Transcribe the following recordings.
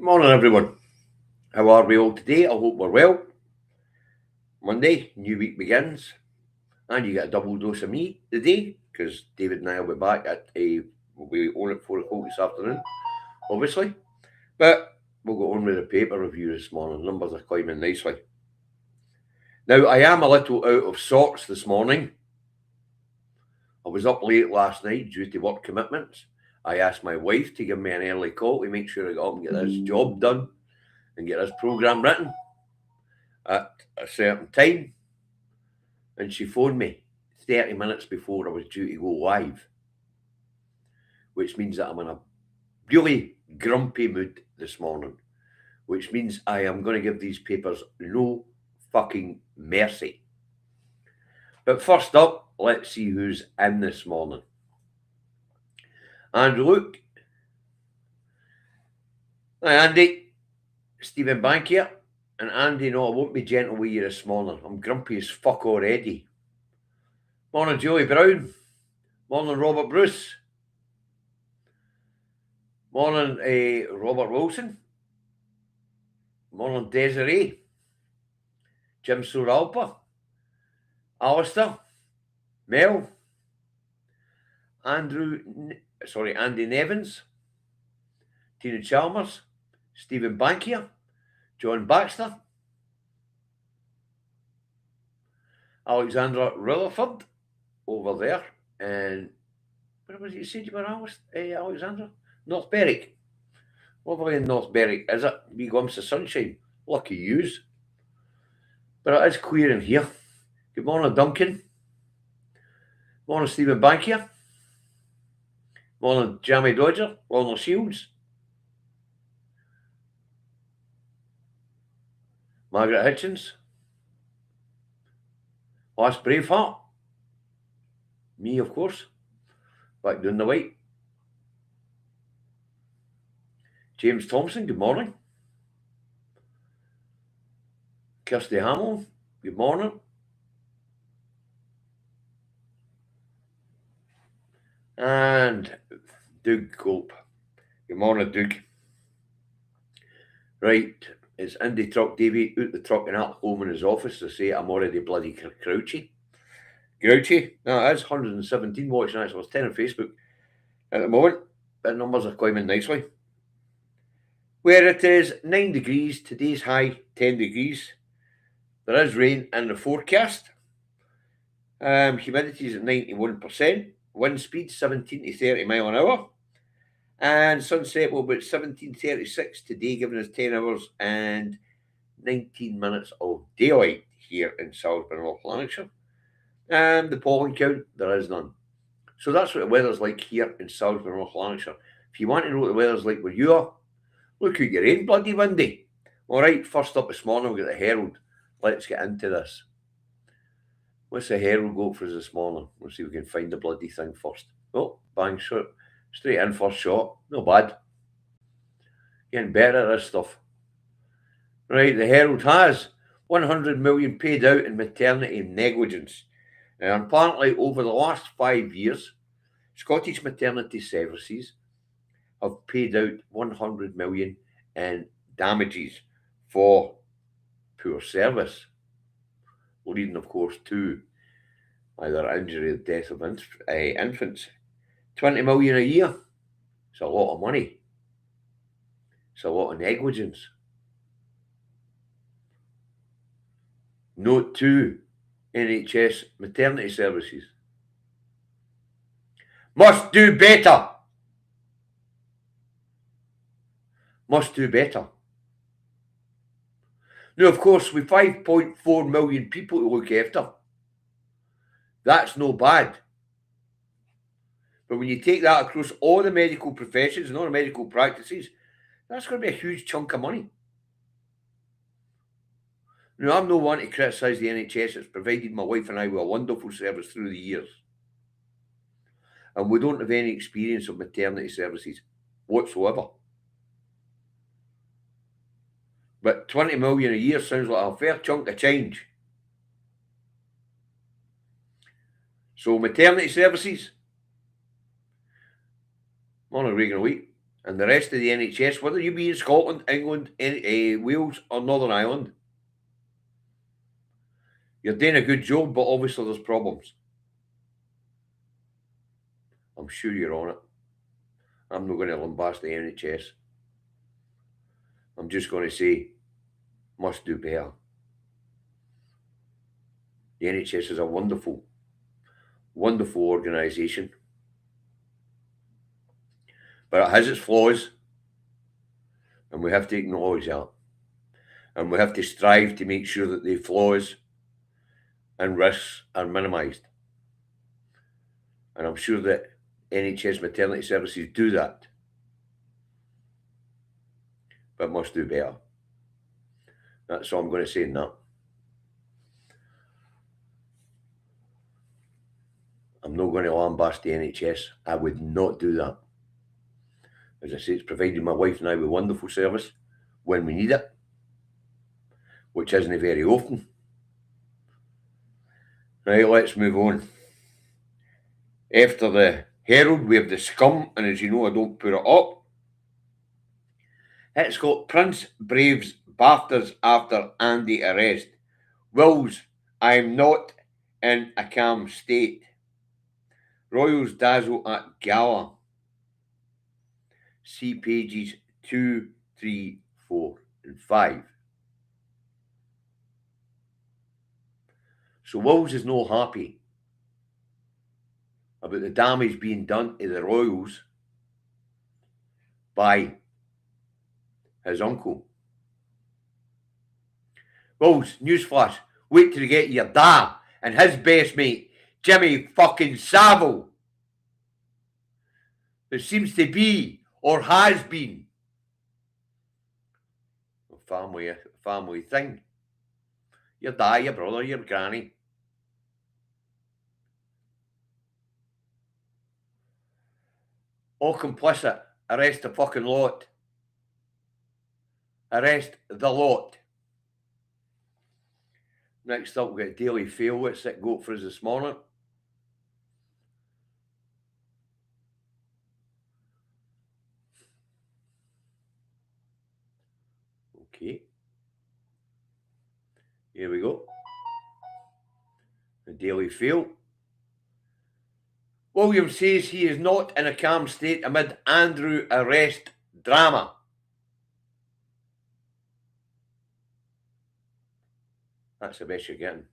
Morning, everyone. How are we all today? I hope we're well. Monday, new week begins, and you get a double dose of me today because David and I will be back we'll be on at 4 o'clock this afternoon, obviously. But we'll go on with the paper review this morning. Numbers are climbing nicely. Now, I am a little out of sorts this morning. I was up late last night due to work commitments. I asked my wife to give me an early call to make sure I got up and get this job done and get this programme written at a certain time, and she phoned me 30 minutes before I was due to go live, which means that I'm in a really grumpy mood this morning, which means I am going to give these papers no fucking mercy. But first up, let's see who's in this morning. And look, hi Andy, Stephen Bank here. And Andy, no, I won't be gentle with you this morning. I'm grumpy as fuck already. Morning, Joey Brown. Morning, Robert Bruce. Morning, Robert Wilson. Morning, Desiree. Jim Suralpa. Alistair. Mel. Andy Nevins. Tina Chalmers. Stephen Bankier. John Baxter. Alexandra Rutherford over there. And where was it you said you were, Alexandra? North Berwick. Lovely in North Berwick, is it? Wee glimpse of sunshine. Lucky yous. But it is queer in here. Good morning, Duncan. Morning, Stephen Bankier. Morning, Jamie Dodger. Morning, Shields. Margaret Hitchens. Last Braveheart. Me, of course. Back down the white. James Thompson, good morning. Kirsty Hamill, good morning. And Doug Cope. Good morning, Doug. Right, it's Indy Truck Davy out the truck and at home in his office to say I'm already bloody grouchy. Grouchy? No, it is 117 watching actually. It's 10 on Facebook at the moment. The numbers are climbing nicely. Where it is 9 degrees, today's high 10 degrees. There is rain in the forecast. Humidity is at 91%. Wind speed 17 to 30 mile an hour. And sunset will be at 17:36 today, giving us 10 hours and 19 minutes of daylight here in Salisbury, North Lanarkshire. And the pollen count, there is none. So that's what the weather's like here in Salisbury, North Lanarkshire. If you want to know what the weather's like where you are, look out your ain't bloody windy. All right, first up this morning, we've got the Herald. Let's get into this. What's the Herald go for us this morning? We'll see if we can find the bloody thing first. Oh, bang, shot. Straight in, first shot. No bad. Getting better at this stuff. Right, the Herald has 100 million paid out in maternity negligence. And apparently, over the last 5 years, Scottish Maternity Services have paid out 100 million in damages for poor service, leading, of course, to either injury or death of infants. 20 million a year. It's a lot of money. It's a lot of negligence. Note 2, NHS maternity services. Must do better. Must do better. Now, of course, with 5.4 million people to look after, that's no bad. But when you take that across all the medical professions and all the medical practices, that's going to be a huge chunk of money. Now, I'm no one to criticise the NHS. It's provided my wife and I with a wonderful service through the years. And we don't have any experience of maternity services whatsoever. But 20 million a year sounds like a fair chunk of change. So maternity services, morning Regan a week. And the rest of the NHS, whether you be in Scotland, England, Wales, or Northern Ireland, you're doing a good job, but obviously there's problems. I'm sure you're on it. I'm not going to lambast the NHS. I'm just going to say, must do better. The NHS is a wonderful, wonderful organisation. But it has its flaws, and we have to acknowledge that. And we have to strive to make sure that the flaws and risks are minimised. And I'm sure that NHS maternity services do that, but must do better. That's all I'm going to say in that. I'm not going to lambast the NHS. I would not do that. As I say, it's provided my wife and I with wonderful service when we need it, which isn't very often. Right, let's move on. After the Herald, we have the Scum, and as you know, I don't put it up. It's got Prince braves BAFTAs after Andy arrest. Wills, I'm not in a calm state. Royals dazzle at gala. See pages 2, 3, 4, and 5. So Wills is not happy about the damage being done to the Royals by his uncle. Wills, newsflash, wait till you get your dad and his best mate, Jimmy fucking Savile. There seems to be, or has been, a family thing. Your dad, your brother, your granny. All complicit. Arrest the fucking lot. Arrest the lot. Next up, we've got Daily Fail. What's it got for us this morning? Okay. Here we go. The Daily Fail. William says he is not in a calm state amid Andrew arrest drama. That's the best you're getting.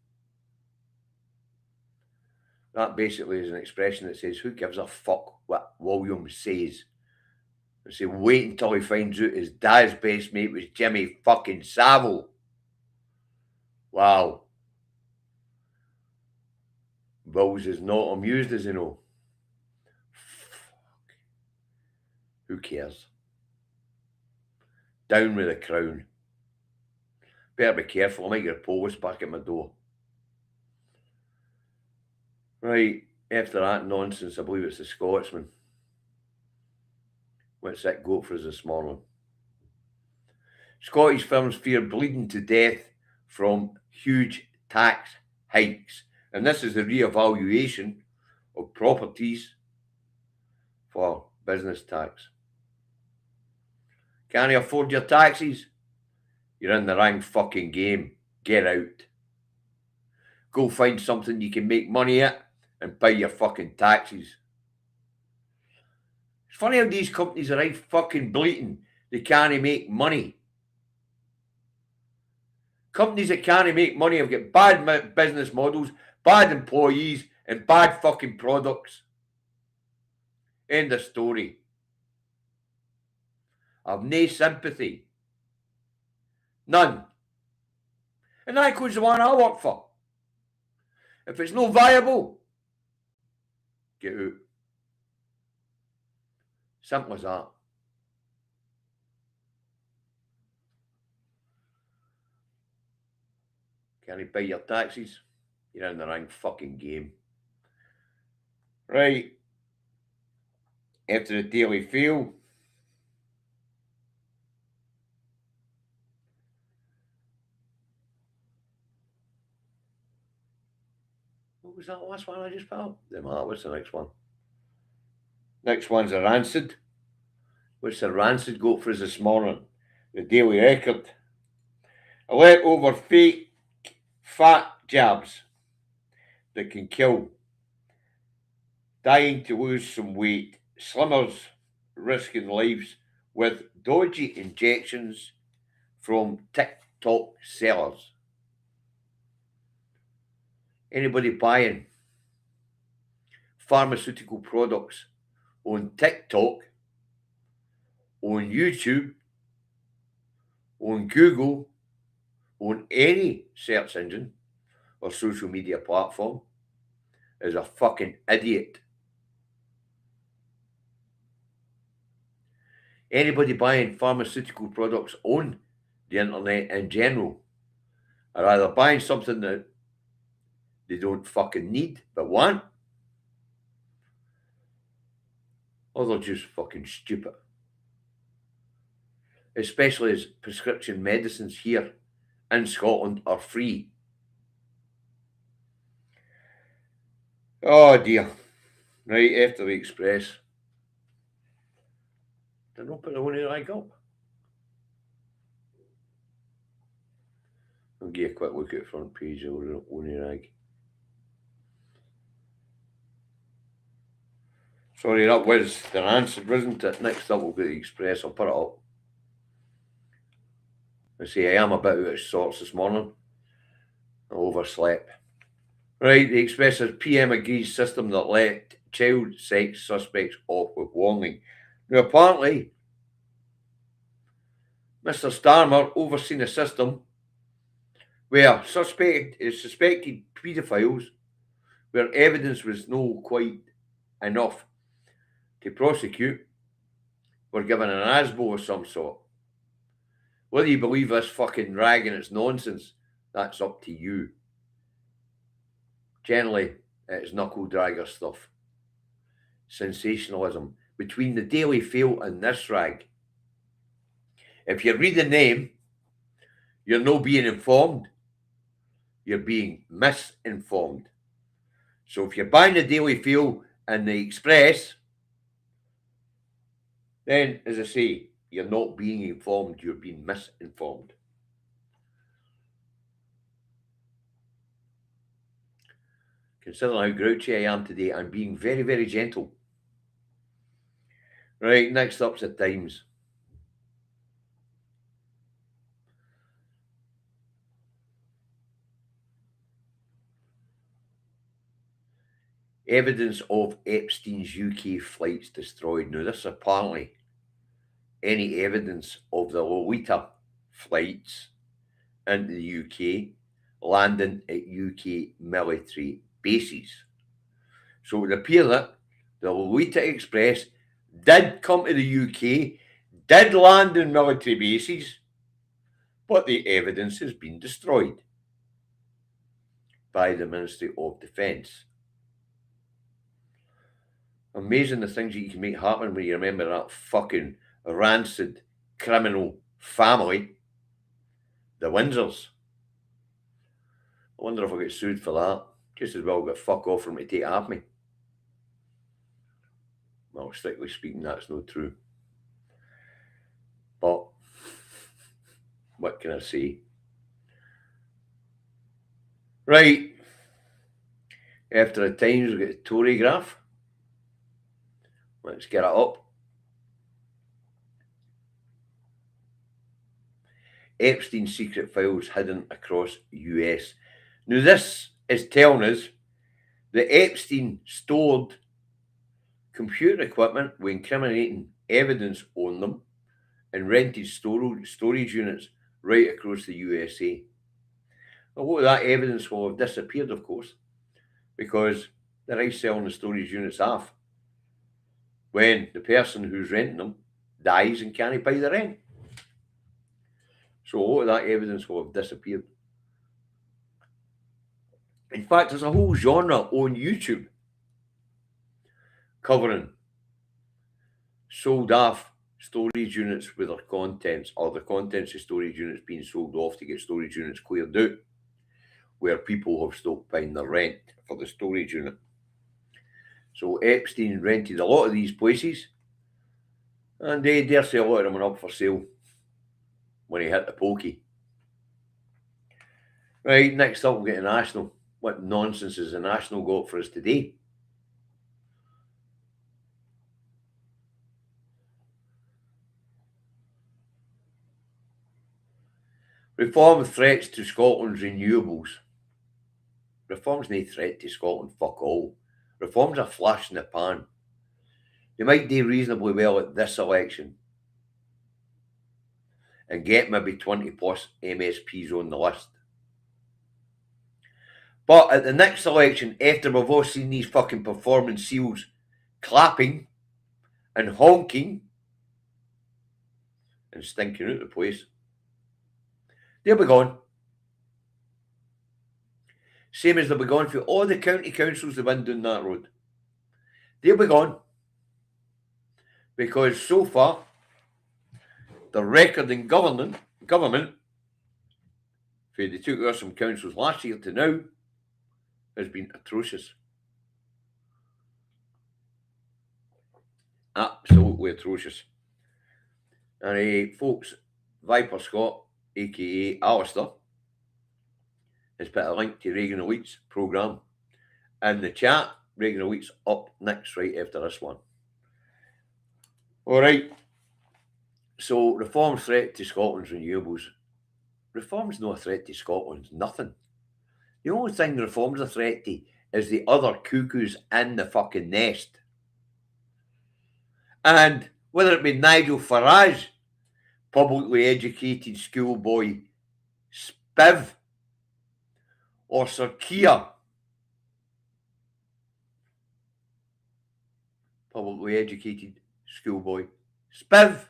That basically is an expression that says, who gives a fuck what William says? And say, wait until he finds out his dad's best mate was Jimmy fucking Savile. Wow. Wills is not amused, as you know. Fuck. Who cares? Down with the crown. Better be careful, I might get a post back at my door. Right, after that nonsense, I believe it's the Scotsman. What's that got for us this morning? Scottish firms fear bleeding to death from huge tax hikes. And this is the re-evaluation of properties for business tax. Can't you afford your taxes? You're in the wrong fucking game. Get out. Go find something you can make money at and pay your fucking taxes. It's funny how these companies are right fucking bleating. They can't make money. Companies that can't make money have got bad business models, bad employees, and bad fucking products. End of story. I've no sympathy. None. And that includes the one I work for. If it's not viable, get out. Simple as that. Can you pay your taxes? You're in the wrong fucking game. Right. After the Daily Fail. What was that last one I just put up? What's the next one? Next one's a Rancid. What's the Rancid got for us this morning? The Daily Record. Alert over fake fat jabs that can kill. Dying to lose some weight. Slimmers risking lives with dodgy injections from TikTok sellers. Anybody buying pharmaceutical products on TikTok, on YouTube, on Google, on any search engine or social media platform is a fucking idiot. Anybody buying pharmaceutical products on the internet in general are either buying something that they don't fucking need but want, or they're just fucking stupid. Especially as prescription medicines here in Scotland are free. Oh dear. Right, after the Express. Didn't open the only rag up. I'll give you a quick look at the front page of the only rag. Sorry, that was the answer, wasn't it? Next up we'll get the Express. I'll put it up. I say I am a bit out of sorts this morning. I overslept. Right, the Express says PM agrees system that let child sex suspects off with warning. Now apparently, Mr. Starmer overseen a system where suspected paedophiles, where evidence was no quite enough to prosecute, were given an ASBO of some sort. Whether you believe this fucking rag and its nonsense, that's up to you. Generally, it's knuckle dragger stuff. Sensationalism. Between the Daily Fail and this rag, if you read the name, you're not being informed, you're being misinformed. So if you're buying the Daily Fail and the Express, then, as I say, you're not being informed, you're being misinformed. Considering how grouchy I am today, I'm being very, very gentle. Right, next up's the Times. Evidence of Epstein's UK flights destroyed. Now, this is apparently any evidence of the Lolita flights into the UK landing at UK military bases. So it would appear that the Lolita Express did come to the UK, did land in military bases, but the evidence has been destroyed by the Ministry of Defence. Amazing the things that you can make happen when you remember that fucking rancid criminal family, the Windsors. I wonder if I get sued for that. Just as well get fuck off from to take half me. Well, strictly speaking, that's not true. But what can I say? Right. After the Times, we get the Tory graph. Let's get it up. Epstein's secret files hidden across US. Now, this is telling us that Epstein stored computer equipment with incriminating evidence on them and rented storage units right across the USA. A lot of that evidence will have disappeared, of course, because they're selling the storage units off when the person who's renting them dies and can't pay the rent. So a lot of that evidence will have disappeared. In fact, there's a whole genre on YouTube covering sold off storage units with their contents, or the contents of storage units being sold off to get storage units cleared out, where people have stopped paying their rent for the storage unit. So Epstein rented a lot of these places And they dare say a lot of them were up for sale when he hit the pokey. Right, next up we'll get the National. What nonsense has the National got for us today? Reform threats to Scotland's renewables. Reform's no threat to Scotland, fuck all. Reform's a flash in the pan. They might do reasonably well at this election and get maybe 20 plus MSPs on the list. But at the next election, after we've all seen these fucking performance seals clapping and honking and stinking out the place, they'll be gone. Same as they'll be gone for all the county councils that went down that road. They'll be gone. Because so far, the record in government, for they took over some councils last year to now, has been atrocious. Absolutely atrocious. And folks, Viper Scott, aka Alistair, has put a link to Reagan Elite's programme in the chat. Reagan Elite's up next right after this one. All right. So, reform threat to Scotland's renewables. Reform's no threat to Scotland's nothing. The only thing reform's a threat to is the other cuckoos in the fucking nest. And whether it be Nigel Farage, publicly educated schoolboy Spiv, or Sir Keir, publicly educated schoolboy Spiv,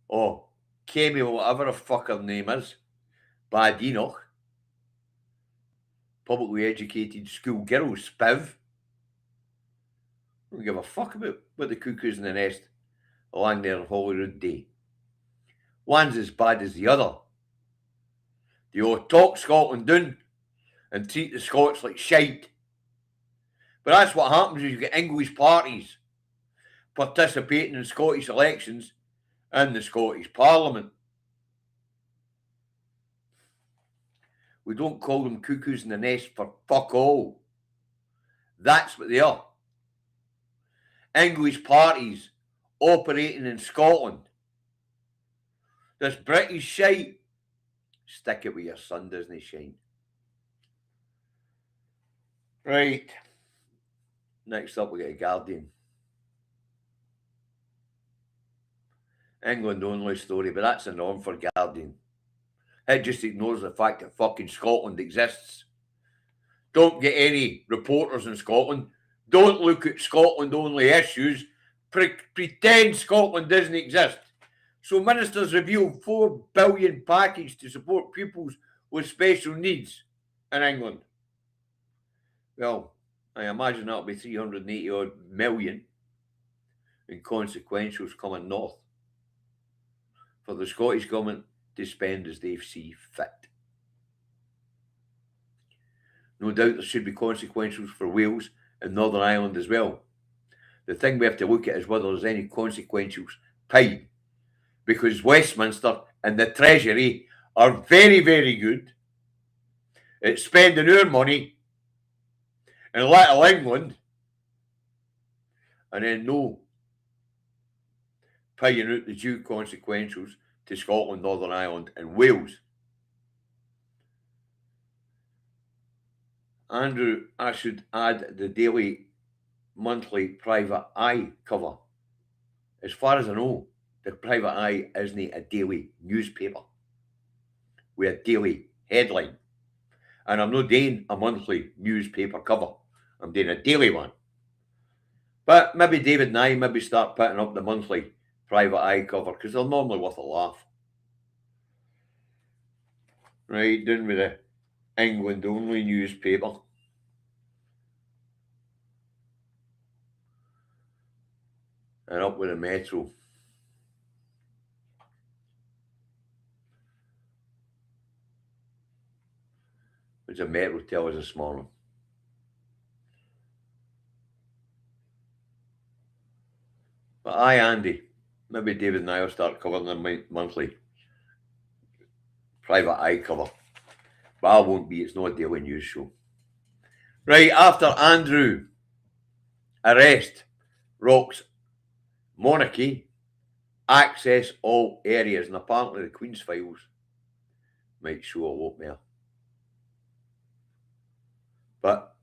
or Kemi, whatever the fuck her name is, Bad Enoch, publicly educated schoolgirl Spiv. I don't give a fuck about what the cuckoos in the nest along there on Holyrood Day. One's as bad as the other. They all talk Scotland down and treat the Scots like shite. But that's what happens when you get English parties participating in Scottish elections and the Scottish Parliament. We don't call them cuckoos in the nest for fuck all. That's what they are. English parties operating in Scotland. This British shite, stick it with your sun, doesn't he, shine? Right. Next up, we get a Guardian. England only story, but that's a norm for Guardian. It just ignores the fact that fucking Scotland exists. Don't get any reporters in Scotland. Don't look at Scotland only issues. Pretend Scotland doesn't exist. So ministers reveal £4 billion package to support pupils with special needs in England. Well, I imagine that'll be 380 odd million in consequentials coming north for the Scottish Government to spend as they see fit. No doubt there should be consequentials for Wales and Northern Ireland as well. The thing we have to look at is whether there's any consequentials paid, because Westminster and the Treasury are very, very good at spending our money in Little England and then no paying out the due consequentials to Scotland, Northern Ireland and Wales. Andrew, I should add the daily, monthly Private Eye cover. As far as I know, the Private Eye isn't a daily newspaper with a daily headline. And I'm not doing a monthly newspaper cover. I'm doing a daily one. But maybe David and I maybe start putting up the monthly Private Eye cover because they're normally worth a laugh. Right, down with the England only newspaper. And up with the Metro. What does the Metro tell us this morning? But aye, Andy. Maybe David and I will start covering them monthly. Private eye cover. But I won't be. It's not a daily news show. Right, after Andrew arrest rocks Monarchy, access all areas, and apparently the Queen's files might show a lot more. But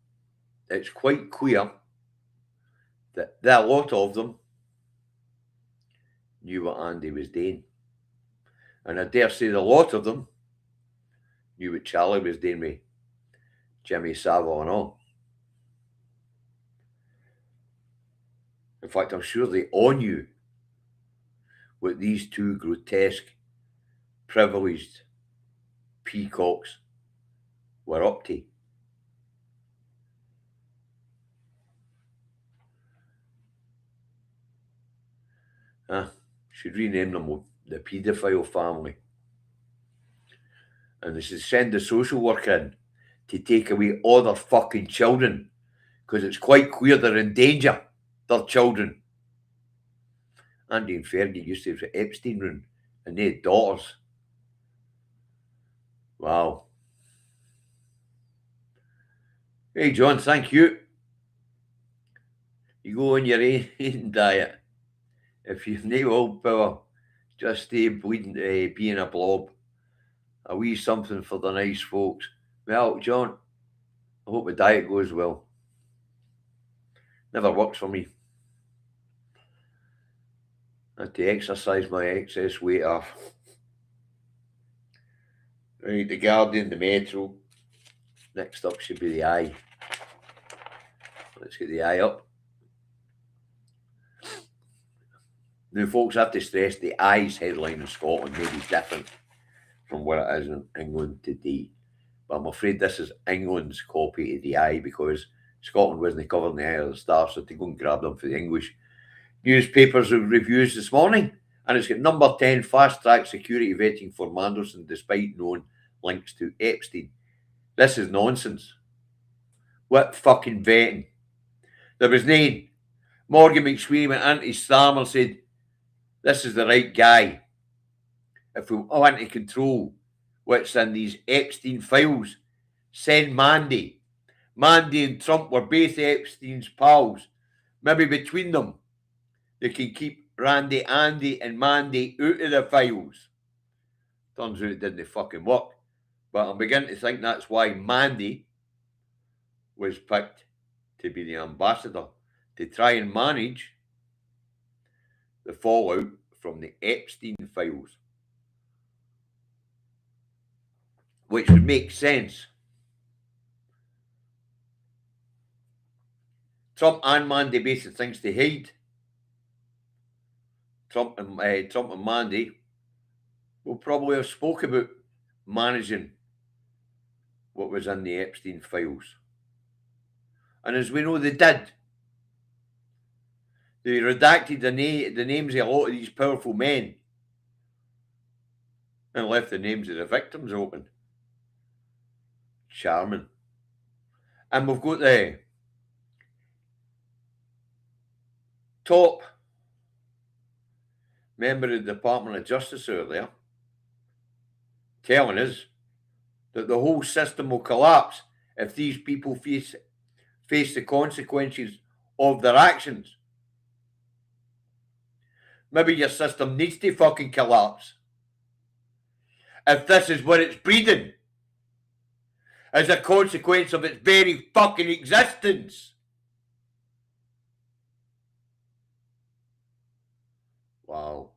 it's quite clear that a lot of them knew what Andy was doing. And I dare say a lot of them knew what Charlie was doing with Jimmy Savile and all. In fact, I'm sure they all knew what these two grotesque, privileged peacocks were up to. Should rename them the paedophile family. And they should send the social worker in to take away all their fucking children, because it's quite clear they're in danger, their children. Andy and Fergie used to have the Epstein room, and they had daughters. Wow. Hey, John, thank you. You go on your eating diet. If you've no willpower, just stay bleeding being a blob. A wee something for the nice folks. Well, John, I hope the diet goes well. Never works for me. I had to exercise my excess weight off. Right, the Guardian, the Metro. Next up should be the Eye. Let's get the Eye up. Now, folks, I have to stress the Eye's headline in Scotland may be different from what it is in England today. But I'm afraid this is England's copy of the Eye, because Scotland wasn't covering the Eye of the Star, so to go and grab them for the English newspapers with reviews this morning. And it's got number 10, fast-track security vetting for Mandelson despite known links to Epstein. This is nonsense. What fucking vetting? There was none. Morgan McSweeney went into Starmer and said, this is the right guy. If we want to control what's in these Epstein files, send Mandy. Mandy and Trump were both Epstein's pals. Maybe between them, they can keep Randy, Andy and Mandy out of the files. Turns out it didn't fucking work. But I'm beginning to think that's why Mandy was picked to be the ambassador, to try and manage the fallout from the Epstein files. Which would make sense. Trump and Mandy basically things to hide. Trump and Mandy will probably have spoke about managing what was in the Epstein files. And as we know, they did. They redacted the names of a lot of these powerful men and left the names of the victims open. Charming. And we've got the top member of the Department of Justice out there telling us that the whole system will collapse if these people face the consequences of their actions. Maybe your system needs to fucking collapse. If this is what it's breeding as a consequence of its very fucking existence. Wow.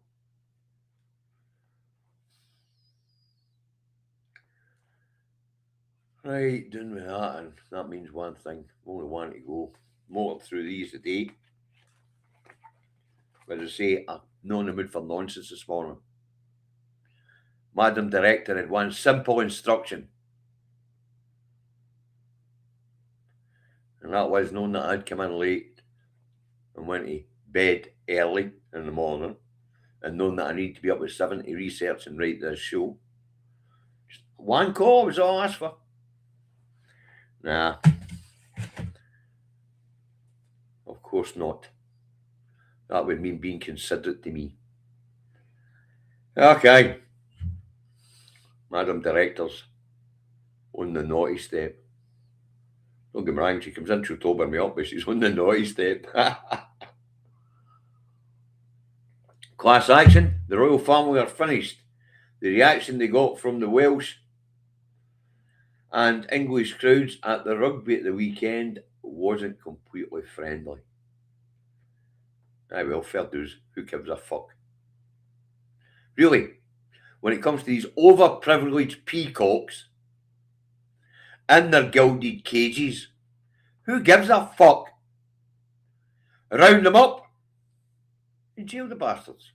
Right, done with that, and that means one thing. Only one to go. More through these today. But as I say, I'm not in the mood for nonsense this morning. Madam Director had one simple instruction. And that was knowing that I'd come in late and went to bed early in the morning, and knowing that I need to be up at 7 to research and write this show. Just one call was all I asked for. Nah. Of course not. That would mean being considerate to me. Okay. Madam Director's on the naughty step. Don't get me wrong, she comes in to sober me up, but she's on the naughty step. Class action. The royal family are finished. The reaction they got from the Welsh and English crowds at the rugby at the weekend wasn't completely friendly. Aye, well, fair dues. Who gives a fuck? Really, when it comes to these overprivileged peacocks in their gilded cages, who gives a fuck? Round them up and jail the bastards.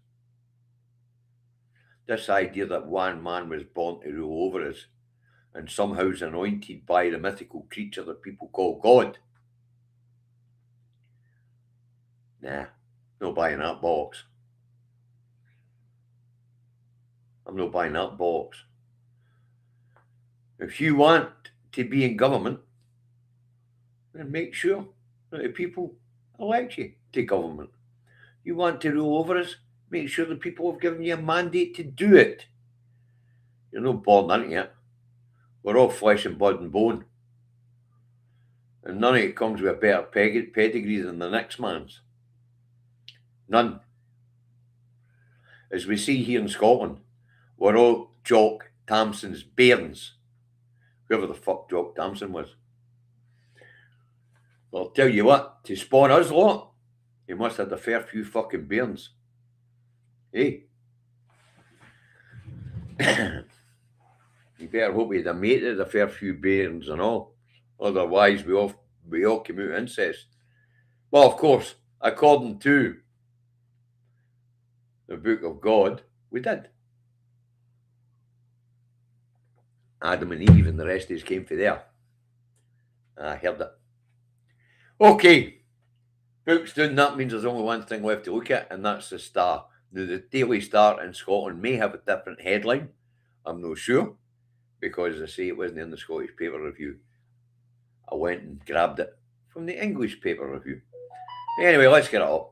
This idea that one man was born to rule over us and somehow is anointed by the mythical creature that people call God. Nah, no buying that box. I'm not buying that box. If you want to be in government, then make sure that the people elect you to government. You want to rule over us, make sure the people have given you a mandate to do it. You're not born into it. We're all flesh and blood and bone. And none of it comes with a better pedigree than the next man's. None. As we see here in Scotland, we're all Jock Tamson's bairns. Whoever the fuck Jock Tamson was. Well, I'll tell you what, to spawn us lot, he must have had a fair few fucking bairns. Hey? You better hope he'd have mated a fair few bairns and all. Otherwise, we all came out incest. Well, of course, according to the Book of God, we did. Adam and Eve and the rest of us came from there. I heard it. Okay. Book's done. That means there's only one thing left to look at, and that's the Star. Now, the Daily Star in Scotland may have a different headline. I'm not sure, because as I say, it wasn't in the Scottish paper review. I went and grabbed it from the English paper review. Anyway, let's get it up.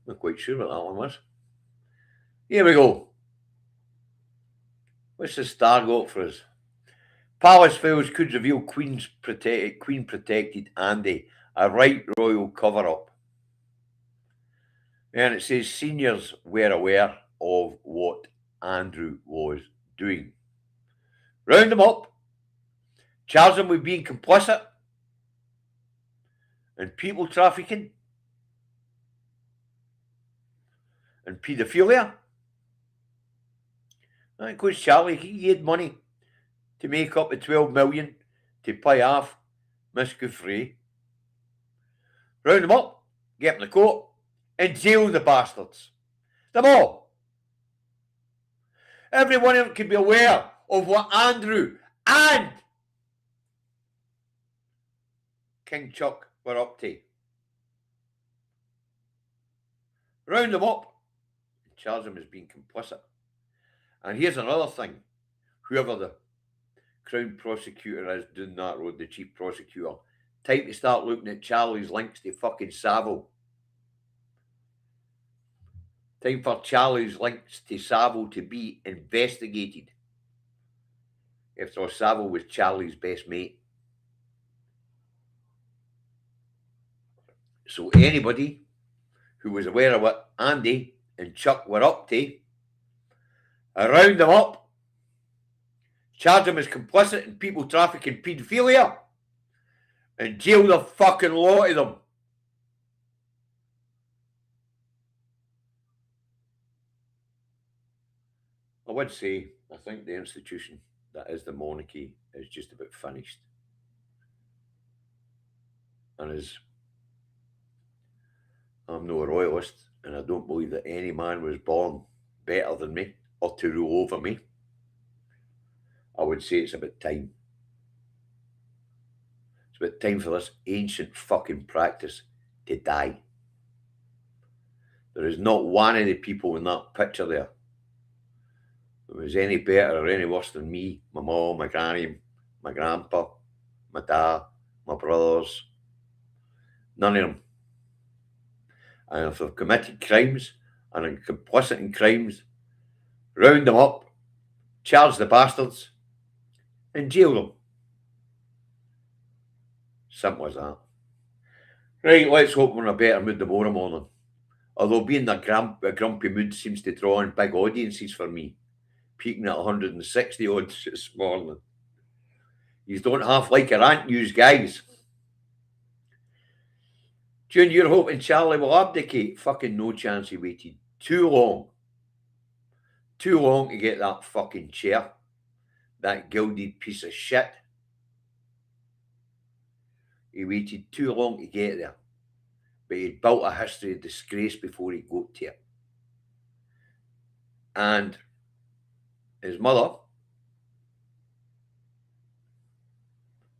Not quite sure what that one was. Here we go. What's the Star got for us? Palace files could reveal Queen protected Andy, a right royal cover-up. And it says seniors were aware of what Andrew was doing. Round them up, charge them with being complicit in people trafficking and paedophilia. That goes Charlie, he had money to make up the 12 million to pay off Miss Guthrie. Round them up, get them in the court, and jail the bastards. Them all. Everyone of them can be aware of what Andrew and King Chuck were up to. Round them up and charge them as being complicit. And here's another thing. Whoever the Crown prosecutor is doing that road, the chief prosecutor, time to start looking at Charlie's links to fucking Savile. Time for Charlie's links to Savile to be investigated. After all, Savile was Charlie's best mate. So anybody who was aware of what Andy and Chuck were up to, round them up, charge them as complicit in people trafficking paedophilia, and jail the fucking lot of them. I would say, I think the institution that is the monarchy is just about finished. And as I'm no royalist, and I don't believe that any man was born better than me or to rule over me, I would say it's about time. It's about time for this ancient fucking practice to die. There is not one of the people in that picture there who was any better or any worse than me, my mom, my granny, my grandpa, my dad, my brothers, none of them. And if they've committed crimes and are complicit in crimes, round them up, charge the bastards, and jail them. Simple as that. Right, let's hope we're in a better mood tomorrow morning. Although being a grumpy mood seems to draw in big audiences for me, peaking at 160 odds this morning. You don't half like a rant, news guys. June, you're hoping Charlie will abdicate? Fucking no chance. He waited too long. Too long to get that fucking chair. That gilded piece of shit. He waited too long to get there. But he'd built a history of disgrace before he got to it. And his mother,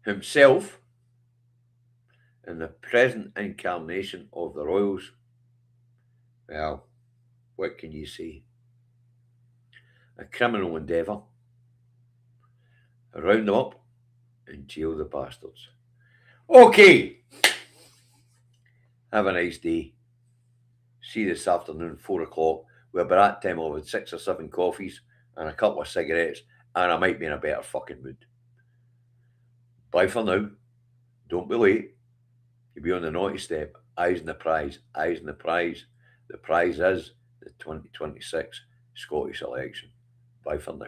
himself, and the present incarnation of the Royals, well, what can you say? A criminal endeavour. Round them up and jail the bastards. Okay. Have a nice day. See you this afternoon, 4 o'clock. We're by that time I'll have 6 or 7 coffees and a couple of cigarettes, and I might be in a better fucking mood. Bye for now. Don't be late. You'll be on the naughty step. Eyes on the prize. Eyes on the prize. The prize is the 2026 Scottish election. Bye for now.